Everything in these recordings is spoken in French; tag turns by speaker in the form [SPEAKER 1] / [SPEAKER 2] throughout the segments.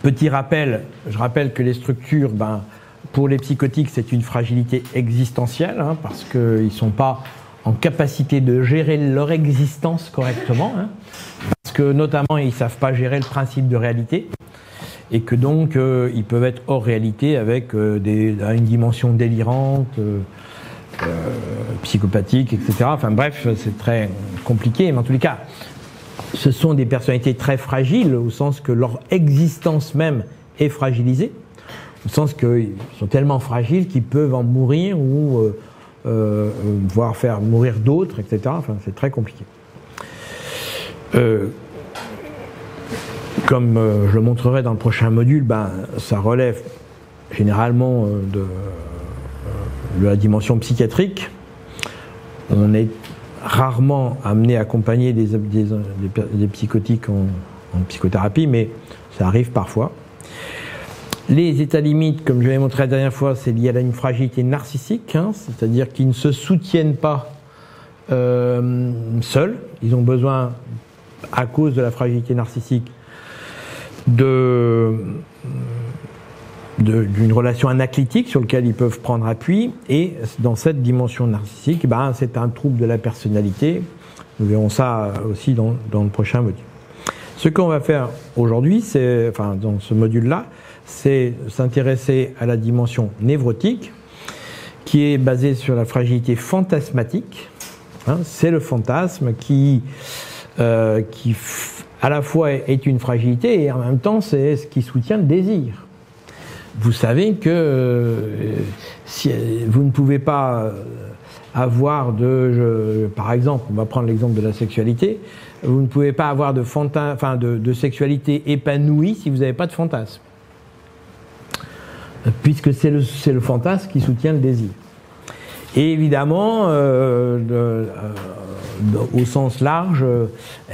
[SPEAKER 1] Petit rappel, je rappelle que les structures, pour les psychotiques, c'est une fragilité existentielle, parce qu'ils ne sont pas en capacité de gérer leur existence correctement, parce que notamment ils ne savent pas gérer le principe de réalité, et que donc ils peuvent être hors réalité avec une dimension délirante, psychopathique, etc. Enfin bref, c'est très compliqué, mais en tous les cas, ce sont des personnalités très fragiles, au sens que leur existence même est fragilisée, au sens qu'ils sont tellement fragiles qu'ils peuvent en mourir ou voire faire mourir d'autres, etc. Enfin, c'est très compliqué. Comme je le montrerai dans le prochain module, ça relève généralement de la dimension psychiatrique. On est rarement amené à accompagner des psychotiques en psychothérapie, mais ça arrive parfois. Les états limites, comme je l'ai montré la dernière fois, c'est lié à une fragilité narcissique, c'est-à-dire qu'ils ne se soutiennent pas seuls. Ils ont besoin, à cause de la fragilité narcissique, d'une relation anaclitique sur laquelle ils peuvent prendre appui, et dans cette dimension narcissique, c'est un trouble de la personnalité. Nous verrons ça aussi dans le prochain module. Ce qu'on va faire aujourd'hui, dans ce module-là, c'est s'intéresser à la dimension névrotique, qui est basée sur la fragilité fantasmatique. C'est le fantasme qui à la fois est une fragilité et en même temps c'est ce qui soutient le désir. Vous savez que si vous ne pouvez pas avoir par exemple, on va prendre l'exemple de la sexualité, vous ne pouvez pas avoir de sexualité épanouie si vous n'avez pas de fantasme. Puisque c'est le fantasme qui soutient le désir. Et évidemment, au sens large,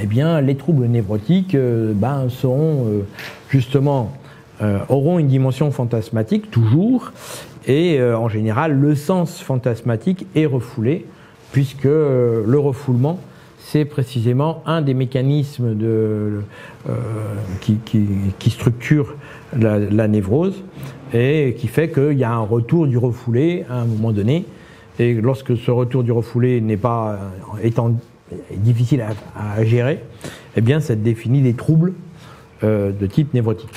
[SPEAKER 1] les troubles névrotiques auront une dimension fantasmatique toujours, et en général le sens fantasmatique est refoulé, puisque le refoulement c'est précisément un des mécanismes qui structure la névrose, et qui fait qu'il y a un retour du refoulé à un moment donné. Et lorsque ce retour du refoulé étant difficile à gérer, ça définit des troubles de type névrotique.